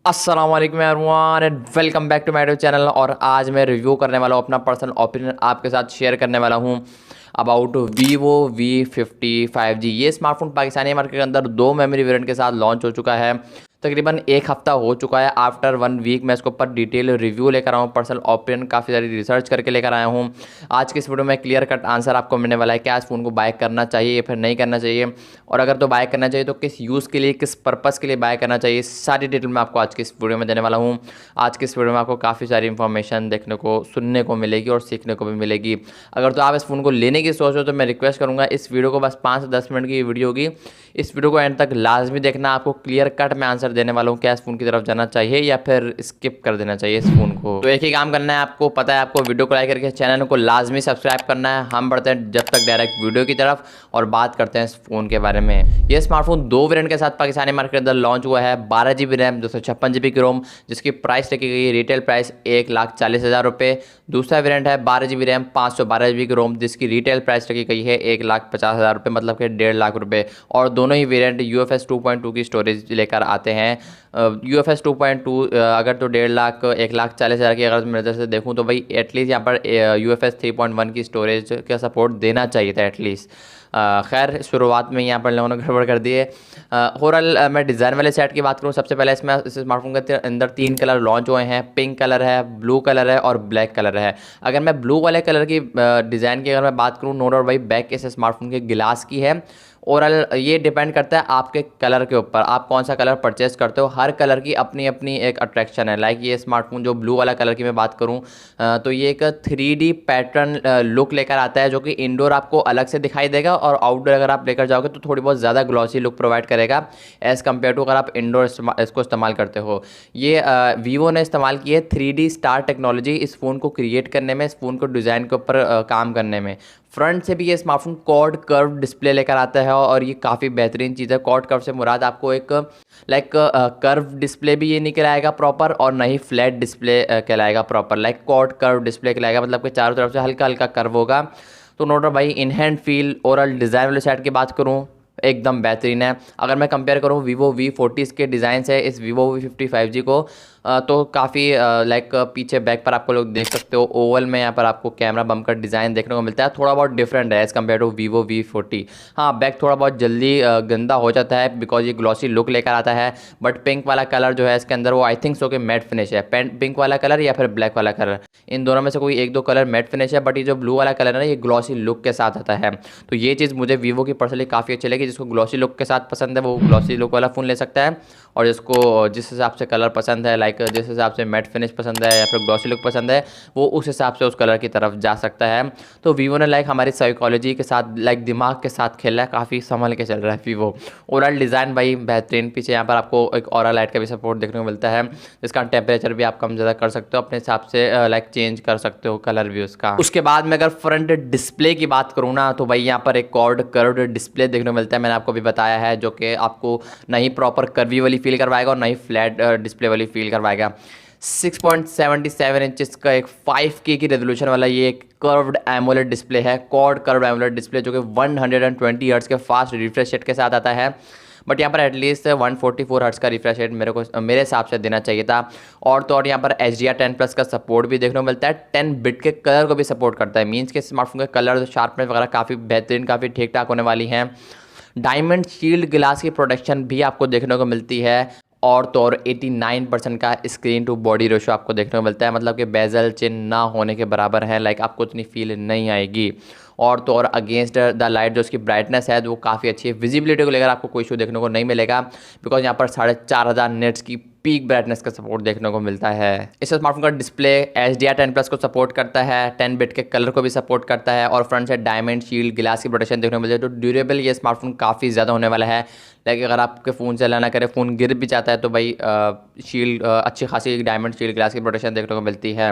अस्सलाम वालेकुम everyone and welcome back to my YouTube channel. और आज मैं रिव्यू करने वाला हूँ, अपना पर्सनल ओपिनियन आपके साथ शेयर करने वाला हूँ अबाउट Vivo V50 5G। ये स्मार्टफोन पाकिस्तानी मार्केट के अंदर दो मेमोरी वेरिएंट के साथ लॉन्च हो चुका है। तकरीबन एक हफ्ता हो चुका है। आफ्टर 1 वीक मैं इसके ऊपर डिटेल रिव्यू लेकर आया हूँ, पर्सनल ओपिनियन काफ़ी सारी रिसर्च करके लेकर आया हूँ। आज के इस वीडियो में क्लियर कट आंसर आपको मिलने वाला है, क्या इस फ़ोन को बाय करना चाहिए या फिर नहीं करना चाहिए, और अगर तो बाय करना चाहिए तो किस यूज़ के लिए, किस पर्पज़ के लिए बाय करना चाहिए। सारी डिटेल मैं आपको आज के इस वीडियो में देने वाला हूँ। आज के इस वीडियो में आपको काफ़ी सारी इन्फॉर्मेशन देखने को, सुनने को मिलेगी और सीखने को भी मिलेगी। अगर तो आप इस फ़ोन को लेने की सोच हो तो मैं रिक्वेस्ट करूँगा, इस वीडियो को बस 5 से 10 मिनट की वीडियो होगी, इस वीडियो को एंड तक लाजमी देखना। आपको क्लियर कट में आंसर देने वाला हूँ, क्या इस फ़ोन की तरफ जाना चाहिए या फिर स्किप कर देना चाहिए इस फ़ोन को। तो एक ही काम करना है, आपको पता है, आपको वीडियो को लाइक करके चैनल को लाजमी सब्सक्राइब करना है। हम बढ़ते हैं जब तक डायरेक्ट वीडियो की तरफ और बात करते हैं इस फ़ोन के बारे में। ये स्मार्टफोन दो वेरिएंट के साथ पाकिस्तानी मार्केट के अंदर लॉन्च हुआ है। 12 GB रैम, 256 GB की रोम, जिसकी प्राइस रखी गई है रिटेल प्राइस 1,40,000 रुपये। दूसरा वेरिएंट है 12 GB रैम, 512 GB की रोम, जिसकी रिटेल प्राइस रखी गई है 1,50,000 रुपये, मतलब कि 1.5 लाख रुपये। और दोनों ही वेरिएंट UFS 2.2 की स्टोरेज लेकर आते हैं। UFS 2.2 अगर तो 1.5 लाख 1,40,000 की अगर मेरे से देखूँ तो भाई एटलीस्ट यहाँ पर UFS 3.1 की स्टोरेज का सपोर्ट देना चाहिए था एटलीस्ट। खैर शुरुआत में यहाँ पर लोगों ने गड़बड़ कर दी है। ओवरऑल मैं डिज़ाइन वाले सेट की बात करूँ, सबसे पहले इसमें इस स्मार्टफोन के अंदर 3 कलर लॉन्च हुए हैं। पिंक कलर है, ब्लू कलर है और ब्लैक कलर है। अगर मैं ब्लू वाले कलर की डिज़ाइन की अगर मैं बात करूँ, नो डाउट भाई बैक इस स्मार्टफोन के गिलास की है। ओवरऑल ये डिपेंड करता है आपके कलर के ऊपर, आप कौन सा कलर परचेस करते हो। हर कलर की अपनी अपनी एक अट्रैक्शन है। लाइक ये स्मार्टफोन जो ब्लू वाला कलर की मैं बात करूं, तो ये एक 3D पैटर्न लुक लेकर आता है, जो कि इंडोर आपको अलग से दिखाई देगा और आउटडोर अगर आप लेकर जाओगे तो थोड़ी बहुत ज़्यादा ग्लॉसी लुक प्रोवाइड करेगा एज़ कम्पेयर टू अगर आप इंडोर इसको इस्तेमाल करते हो। ये वीवो ने इस्तेमाल की है 3D स्टार टेक्नोलॉजी इस फ़ोन को क्रिएट करने में, इस फ़ोन को डिज़ाइन के ऊपर काम करने में। फ्रंट से भी ये स्मार्टफोन क्वाड कर्व डिस्प्ले लेकर आता है और ये काफ़ी बेहतरीन चीज़ है। क्वाड कर्व से मुराद आपको एक लाइक कर्व डिस्प्ले भी ये नहीं कहलाएगा प्रॉपर, और ना ही फ्लैट डिस्प्ले कहलाएगा proper. Like quad curve display कहलाएगा, मतलब कि चारों तरफ से हल्का हल्का कर्व होगा। तो नोट भाई in hand feel overall design वाले सेट की बात करूँ एकदम बेहतरीन है। अगर मैं कंपेयर करूँ Vivo V40 के डिज़ाइन से इस Vivo V50 5G को, तो काफ़ी लाइक पीछे बैक पर आपको लोग देख सकते हो ओवल में यहाँ पर आपको कैमरा बम्पर डिज़ाइन देखने को मिलता है। थोड़ा बहुत डिफरेंट है as compare to Vivo V40। हाँ, बैक थोड़ा बहुत जल्दी गंदा हो जाता है बिकॉज ये ग्लॉसी लुक लेकर आता है। बट पिंक वाला कलर जो है इसके अंदर, वो आई थिंक सो कि मैट फिनिश है। पिंक वाला कलर या फिर ब्लैक वाला कलर, इन दोनों में से कोई एक दो कलर मैट फिनिश है। बट ये जो ब्लू वाला कलर है ना, ये ग्लॉसी लुक के साथ आता है। तो ये चीज़ मुझे Vivo की पर्सनली काफ़ी अच्छी लगी। जिसको ग्लॉसी लुक के साथ पसंद है वो ग्लॉसी लुक वाला फ़ोन ले सकता है, और जिसको जिस हिसाब से कलर पसंद है, लाइक जिस हिसाब से मैट फिनिश पसंद है या फिर ग्लॉसी लुक पसंद है, वो उस हिसाब से उस कलर की तरफ जा सकता है। तो Vivo ने लाइक हमारी साइकोलॉजी के साथ, लाइक दिमाग के साथ खेला है, काफ़ी संभल के चल रहा है Vivo। ओवरऑल डिज़ाइन भाई बेहतरीन। पीछे यहाँ पर आपको एक ऑरा लाइट का भी सपोर्ट देखने को मिलता है, जिसका टेम्परेचर भी आप कम ज़्यादा कर सकते हो अपने हिसाब से, लाइक चेंज कर सकते हो कलर भी उसका। उसके बाद में अगर फ्रंट डिस्प्ले की बात करूँ ना, तो भाई यहाँ पर एक क्वाड कर्व्ड डिस्प्ले देखने को मिलता है। मैंने आपको भी बताया है, जो कि आपको नहीं प्रॉपर कर्वी वाली फील करवाएगा और नहीं फ्लैट डिस्प्ले वाली फील करवाएगा। 6.77 इंचेस का एक 5K की रेजोल्यूशन वाला ये एक कर्व्ड एमोलेड डिस्प्ले है। क्वाड कर्व्ड एमोलेड डिस्प्ले जो कि 120 हर्ट्ज के फास्ट रिफ्रेश रेट के साथ आता है। बट यहाँ पर एटलीस्ट 144 हर्ट्ज का रिफ्रेश रेट मेरे हिसाब से देना चाहिए था। और तो और यहाँ पर HDR10+ का सपोर्ट भी देखने को मिलता है। 10 बिट के कलर को भी सपोर्ट करता है, मीन्स के स्मार्टफोन के कलर शार्पनेस वगैरह काफ़ी बेहतरीन, काफ़ी ठीक ठाक होने वाली हैं। डायमंड शील्ड ग्लास की प्रोटेक्शन भी आपको देखने को मिलती है। और तो और 89% का स्क्रीन टू बॉडी रेशो आपको देखने को मिलता है, मतलब कि बेजल चिन ना होने के बराबर है। लाइक आपको इतनी फील नहीं आएगी। और तो और अगेंस्ट द लाइट जो उसकी ब्राइटनेस है वो काफ़ी अच्छी है। विजिबिलिटी को लेकर आपको कोई इशू देखने को नहीं मिलेगा, बिकॉज यहाँ पर 4500 नेट्स की पीक ब्राइटनेस का सपोर्ट देखने को मिलता है। इस स्मार्टफोन का डिस्प्ले HDR10+ को सपोर्ट करता है, 10 बिट के कलर को भी सपोर्ट करता है, और फ्रंट से डायमंड शील्ड ग्लास की प्रोटेक्शन देखने को मिलती है। तो ड्यूरेबल ये स्मार्टफोन काफ़ी ज़्यादा होने वाला है। लाइक अगर आपके फ़ोन से लाना करे, फ़ोन गिर भी जाता है तो भाई शील्ड अच्छी खासी डायमंड शील्ड ग्लास की प्रोटेक्शन देखने को मिलती है।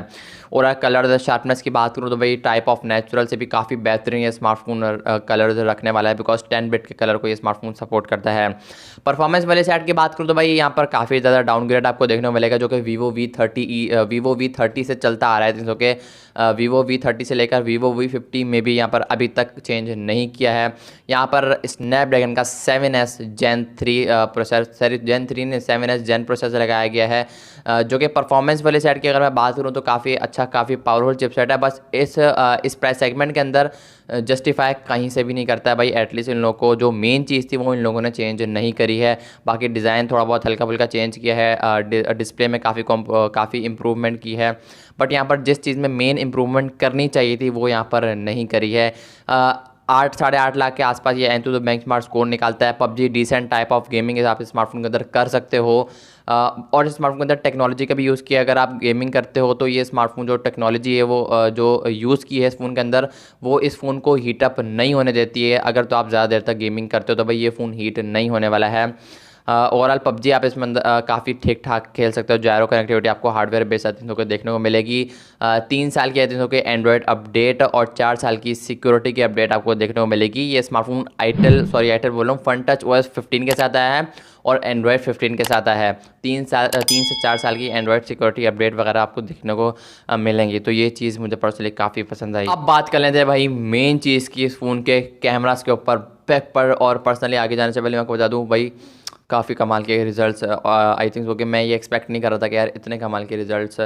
और कलर शार्पनेस की बात करूँ तो भाई टाइप ऑफ नेचुरल से भी काफ़ी बेहतरीन ये स्मार्टफोन कलर रखने वाला है, बिकॉज 10 बिट के कलर को ये स्मार्टफोन सपोर्ट करता है। परफॉर्मेंस वाले सेट की बात करूँ तो भाई यहाँ पर काफ़ी ज़्यादा डाउनग्रेड आपको देखने को मिलेगा, जो कि Vivo V30 से चलता आ रहा है। जो कि Vivo V30 से लेकर Vivo V50 में भी यहाँ पर अभी तक चेंज नहीं किया है। यहाँ पर स्नैपड्रैगन का 7S Gen 3 प्रोसेसर, Gen 3 ने 7S Gen प्रोसेसर लगाया गया है, जो कि परफॉर्मेंस वाले सेट की अगर मैं बात करूँ तो काफ़ी अच्छा, काफ़ी पावरफुल चिपसेट है। बस इस प्राइस सेगमेंट के अंदर जस्टिफाई कहीं से भी नहीं करता है भाई। एटलीस्ट इन लोगों को जो मेन चीज़ थी वो इन लोगों ने चेंज नहीं करी है। बाकी डिज़ाइन थोड़ा बहुत हल्का फुल्का चेंज किया है, डिस्प्ले में काफ़ी इम्प्रूवमेंट की है, बट यहाँ पर जिस चीज़ में मेन इम्प्रूवमेंट करनी चाहिए थी वो यहाँ पर नहीं करी है। 8-8.5 लाख के आसपास ये एंथु बेंचमार्क स्कोर निकालता है। PUBG decent type of gaming आप स्मार्टफोन के अंदर कर सकते हो, और इस स्मार्टफोन के अंदर टेक्नोलॉजी का भी यूज़ किया। अगर आप गेमिंग करते हो तो ये स्मार्टफोन जो टेक्नोलॉजी है वो जो यूज़ की है इस फ़ोन के अंदर, वो इस फ़ोन को हीटअप नहीं होने देती है। अगर तो आप ज़्यादा देर तक गेमिंग करते हो तो भाई ये फ़ोन हीट नहीं होने वाला है। ओवरऑल पबजी आप इसमें अंदर काफ़ी ठीक ठाक खेल सकते हो। जायरो कनेक्टिविटी आपको हार्डवेयर बेस आतिथ्यों को देखने को मिलेगी। 3 साल की आतिथ्यों के एंड्रॉयड अपडेट और 4 साल की सिक्योरिटी की अपडेट आपको देखने को मिलेगी। ये स्मार्टफोन आईटेल बोल रहा हूँ, फनटच OS 15 के साथ आया है और एंड्रॉयड 15 के साथ आया है। 3 से 4 साल की एंड्रॉयड सिक्योरिटी अपडेट वगैरह आपको देखने को मिलेंगी। तो ये चीज़ मुझे पर्सनली काफ़ी पसंद आई। अब बात कर लेते हैं भाई मेन चीज़ की, इस फ़ोन के कैमरास के ऊपर, बैक पर। और पर्सनली आगे जाने से पहले मैं आपको बता दूँ भाई काफ़ी कमाल के रिजल्ट्स आई थिंक हो गए। मैं ये एक्सपेक्ट नहीं कर रहा था कि यार इतने कमाल के रिजल्ट्स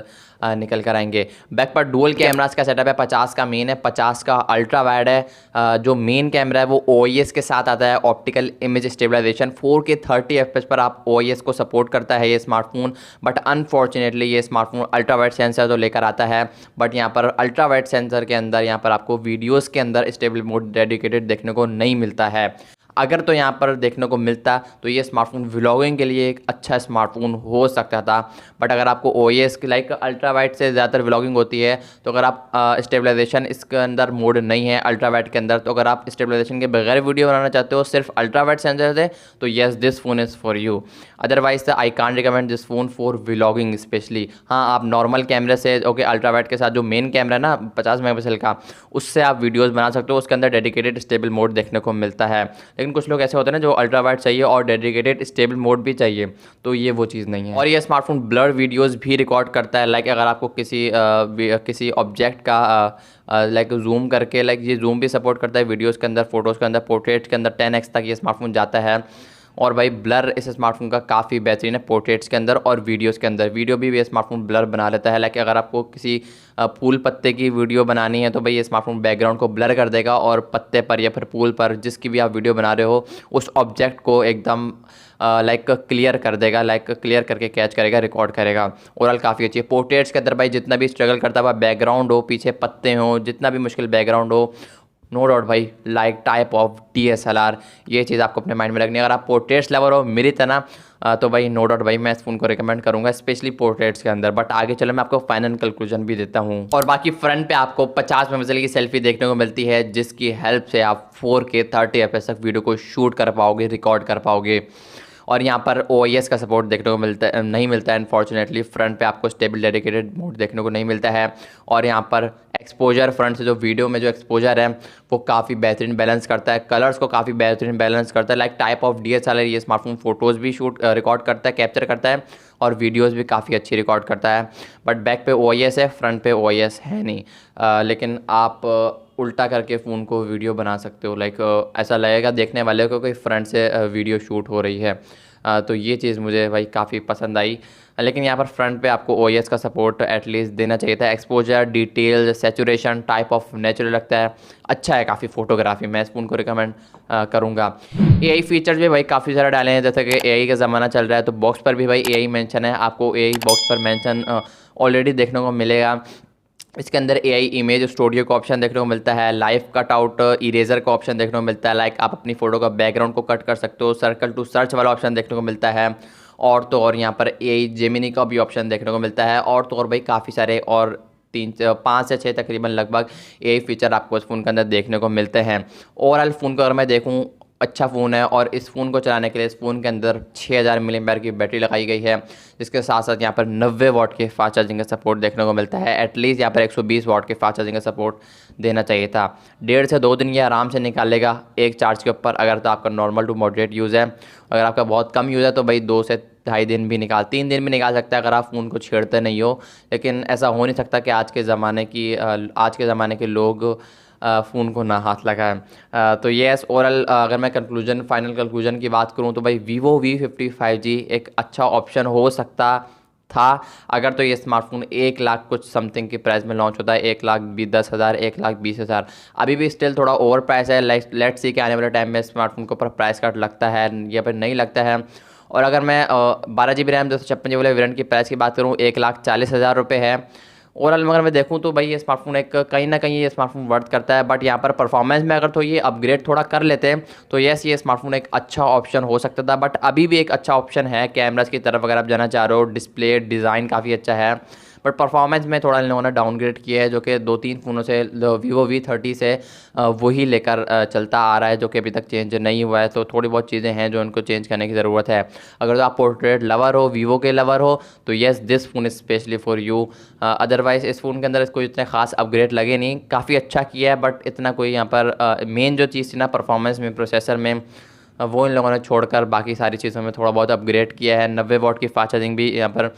निकल कर आएंगे। बैक पर डुअल कैमरास का सेटअप है। 50 का मेन है, 50 का अल्ट्रा वाइड है। जो मेन कैमरा है वो OIS के साथ आता है, optical image stabilization. 4K 30 FPS पर आप OIS को सपोर्ट करता है ये स्मार्टफोन, बट अनफॉर्चुनेटली ये स्मार्टफोन अल्ट्रा वाइड सेंसर तो लेकर आता है, बट यहाँ पर अल्ट्रा वाइड सेंसर के अंदर यहाँ पर आपको वीडियोज़ के अंदर स्टेबल मोड डेडिकेटेड देखने को नहीं मिलता है। अगर तो यहाँ पर देखने को मिलता तो ये स्मार्टफोन व्लॉगिंग के लिए एक अच्छा स्मार्टफोन हो सकता था, बट अगर आपको OIS लाइक अल्ट्रा वाइड से ज़्यादातर व्लॉगिंग होती है, तो अगर आप स्टेबलाइजेशन इसके अंदर मोड नहीं है अल्ट्रा वाइड के अंदर, तो अगर आप स्टेबलाइजेशन के बगैर वीडियो बनाना चाहते हो सिर्फ अल्ट्रा वाइड सेंसर से, तो yes this phone is for you. Otherwise I can't recommend this phone for vlogging specially. हाँ, आप नॉर्मल कैमरे से ओके अल्ट्रा वाइड के साथ जो मेन कैमरा है ना 50 मेगापिक्सल का, उससे आप वीडियोज़ बना सकते हो। उसके अंदर डेडिकेटेड स्टेबल मोड देखने को मिलता है, लेकिन कुछ लोग ऐसे होते हैं ना जो अल्ट्रा वाइड चाहिए और डेडिकेटेड स्टेबल मोड भी चाहिए, तो ये वो चीज़ नहीं है। और ये स्मार्टफोन ब्लर वीडियोस भी रिकॉर्ड करता है। लाइक अगर आपको किसी ऑब्जेक्ट का लाइक जूम करके, लाइक ये जूम भी सपोर्ट करता है वीडियोस के अंदर, फोटोज़ के अंदर, पोर्ट्रेट्स के अंदर 10x तक ये स्मार्टफोन जाता है। और भाई ब्लर इस स्मार्टफोन का काफ़ी बेहतरीन है पोर्ट्रेट्स के अंदर और वीडियोस के अंदर। वीडियो भी ये स्मार्टफोन ब्लर बना लेता है। लाइक अगर आपको किसी फूल पत्ते की वीडियो बनानी है तो भाई ये स्मार्टफोन बैकग्राउंड को ब्लर कर देगा और पत्ते पर या फिर फूल पर जिसकी भी आप वीडियो बना रहे हो उस ऑब्जेक्ट को एकदम लाइक क्लियर कर देगा, लाइक क्लियर करके कैच करेगा, रिकॉर्ड करेगा। ओवरऑल काफ़ी अच्छी है। पोर्ट्रेट्स के अंदर भाई जितना भी स्ट्रगल करता है, बैकग्राउंड हो, पीछे पत्ते हो, जितना भी मुश्किल बैकग्राउंड हो, नो डाउट भाई लाइक टाइप ऑफ DSLR, ये चीज़ आपको अपने माइंड में रखनी है। अगर आप पोर्ट्रेट्स लवर हो मेरी तरह तो भाई नो डाउट भाई मैं इस फोन को रिकमेंड करूंगा, स्पेशली पोर्ट्रेट्स के अंदर। बट आगे चलो मैं आपको फाइनल कंक्लूजन भी देता हूं। और बाकी फ्रंट पे आपको 50 मेगापिक्सल की सेल्फी देखने को मिलती है, जिसकी हेल्प से आप 4K 30 FPS तक वीडियो को शूट कर पाओगे, रिकॉर्ड कर पाओगे। और यहाँ पर OIS का सपोर्ट देखने को नहीं मिलता है अनफॉर्चुनेटली। फ्रंट पे आपको स्टेबल डेडिकेटेड मोड देखने को नहीं मिलता है। और यहाँ पर एक्सपोजर फ्रंट से जो वीडियो में जो एक्सपोजर है वो काफ़ी बेहतरीन बैलेंस करता है, कलर्स को काफ़ी बेहतरीन बैलेंस करता है। लाइक टाइप ऑफ DSLR ये स्मार्टफोन फ़ोटोज़ भी रिकॉर्ड करता है, कैप्चर करता है और वीडियोस भी काफ़ी अच्छी रिकॉर्ड करता है। बट बैक पे OIS है, फ्रंट पे OIS है नहीं। लेकिन आप उल्टा करके फ़ोन को वीडियो बना सकते हो। लाइक ऐसा लगेगा देखने वाले को कि फ्रंट से वीडियो शूट हो रही है। तो ये चीज़ मुझे भाई काफ़ी पसंद आई। लेकिन यहाँ पर फ्रंट पे आपको OIS का सपोर्ट एटलीस्ट देना चाहिए था। Exposure, detail, saturation, type of natural लगता है, अच्छा है काफ़ी फोटोग्राफी। मैं इस फ़ोन को रिकमेंड करूँगा। AI फीचर्स भी भाई काफ़ी सारे डाले हैं, जैसे कि AI का ज़माना चल रहा है तो बॉक्स पर भी भाई AI मेंशन है। आपको AI बॉक्स पर मेंशन ऑलरेडी देखने को मिलेगा। इसके अंदर AI इमेज स्टूडियो का ऑप्शन देखने को मिलता है, लाइव कट आउट इरेजर का ऑप्शन देखने को मिलता है। लाइक आप अपनी फ़ोटो का बैकग्राउंड को कट कर सकते हो। सर्कल टू सर्च वाला ऑप्शन देखने को मिलता है। और तो और यहाँ पर AI जेमिनी का भी ऑप्शन देखने को मिलता है। और तो और भाई काफ़ी सारे और 5 से 6 तकरीबन लगभग AI फीचर आपको इस फ़ोन के अंदर देखने को मिलते हैं। ओवरऑल फ़ोन को अगर मैं देखूँ अच्छा फ़ोन है, और इस फ़ोन को चलाने के लिए इस फ़ोन के अंदर 6000 mAh की बैटरी लगाई गई है, जिसके साथ साथ यहाँ पर 90 वाट के फास्ट चार्जिंग का सपोर्ट देखने को मिलता है। एटलीस्ट यहाँ पर 120 वाट के फास्ट चार्जिंग का सपोर्ट देना चाहिए था। 1.5 से 2 दिन ये आराम से निकालेगा एक चार्ज के ऊपर, अगर तो आपका नॉर्मल टू मॉडरेट यूज़ है। अगर आपका बहुत कम यूज़ है तो भाई 2 से 2.5 दिन भी 3 दिन भी निकाल सकता है, अगर आप फ़ोन को छेड़ते नहीं हो। लेकिन ऐसा हो नहीं सकता कि आज के ज़माने के लोग फ़ोन को ना हाथ लगाएं। तो येस ओवरऑल अगर मैं फाइनल कंक्लूजन की बात करूं तो भाई वीवो V50 5G एक अच्छा ऑप्शन हो सकता था अगर तो ये स्मार्टफोन 1 लाख कुछ समथिंग की प्राइस में लॉन्च होता है, 1,10,000, 1,20,000। अभी भी स्टिल थोड़ा ओवर प्राइस है। लेट्स सी कि आने वाले टाइम में स्मार्टफोन के ऊपर प्राइस कट लगता है या फिर नहीं लगता है। और अगर मैं 12 GB रैम 256 GB वाले वेरिएंट की प्राइस की बात करूँ, 1,40,000 रुपये है ओवरऑल। मगर मैं देखूँ तो भाई ये स्मार्टफोन एक कहीं ना कहीं ये स्मार्टफोन वर्थ करता है, बट यहाँ पर परफॉर्मेंस में अगर तो ये अपग्रेड थोड़ा कर लेते हैं तो यस ये स्मार्टफोन एक अच्छा ऑप्शन हो सकता था। बट अभी भी एक अच्छा ऑप्शन है कैमरास की तरफ अगर आप जाना चाह रहे हो। डिस्प्ले डिज़ाइन काफ़ी अच्छा है, बट परफॉर्मेंस में थोड़ा इन लोगों ने डाउनग्रेड किया है, जो कि 2-3 फ़ोनों से वीवो V30 से वही लेकर चलता आ रहा है, जो कि अभी तक चेंज नहीं हुआ है। तो थोड़ी बहुत चीज़ें हैं जो उनको चेंज करने की ज़रूरत है। अगर तो आप पोर्ट्रेट लवर हो, वीवो के लवर हो, तो yes this phone is specially for you. Otherwise इस फ़ोन के अंदर इसको इतने खास अपग्रेड लगे नहीं, काफ़ी अच्छा किया है, बट इतना कोई यहाँ पर मेन जो चीज़ थी ना परफॉर्मेंस में, प्रोसेसर में, वो इन लोगों ने छोड़कर बाकी सारी चीज़ों में थोड़ा बहुत अपग्रेड किया है। 90 वाट की फास्ट चार्जिंग भी यहाँ पर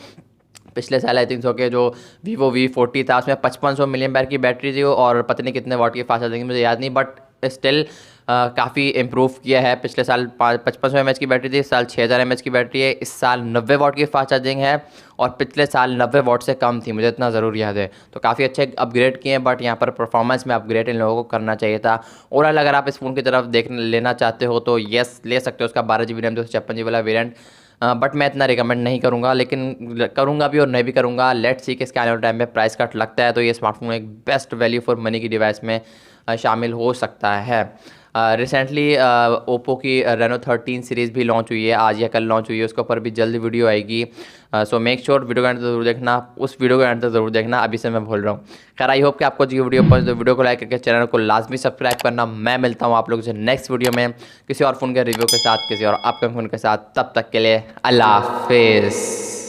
पिछले साल आई थिंक सो के जो वीवो V40 था उसमें 5500 मिलियन बैर की बैटरी थी और पता नहीं कितने वाट की फास्ट चार्जिंग मुझे याद नहीं, बट स्टिल काफ़ी इम्प्रूव किया है। पिछले साल 5500 mAh की बैटरी थी, इस साल 6000 mAh की बैटरी है, इस साल 90 वाट की फास्ट चार्जिंग है और पिछले साल 90 वाट से कम थी, मुझे इतना ज़रूर याद है। तो काफ़ी अच्छे अपग्रेड किए हैं, बट यहाँ पर परफॉर्मेंस में अपग्रेड इन लोगों को करना चाहिए था। ओवरऑल अगर आप इस फ़ोन की तरफ लेना चाहते हो तो येस ले सकते हो, उसका 12 GB रैम 256 GB वाला वेरियंट। बट मैं इतना रिकमेंड नहीं करूँगा, लेकिन करूँगा भी और नहीं भी करूँगा। लेट्स सी कि इसके आने वाले टाइम में प्राइस कट लगता है तो ये स्मार्टफोन एक बेस्ट वैल्यू फॉर मनी की डिवाइस में शामिल हो सकता है। रिसेंटली ओप्पो की रेनो 13 सीरीज़ भी लॉन्च हुई है, आज या कल लॉन्च हुई है, उसके ऊपर भी जल्द वीडियो आएगी। सो मेक श्योर वीडियो का एंड तक जरूर देखना, उस वीडियो का एंड तक जरूर देखना, अभी से मैं बोल रहा हूँ। खैर आई होप कि आपको जो वीडियो पसंद, तो वीडियो को लाइक करके चैनल को लाजमी सब्सक्राइब करना। मैं मिलता हूँ आप लोगों से नेक्स्ट वीडियो में किसी और फ़ोन के रिव्यू के साथ, किसी और अपकमिंग फ़ोन के साथ। तब तक के लिए अल्लाह हाफिज़।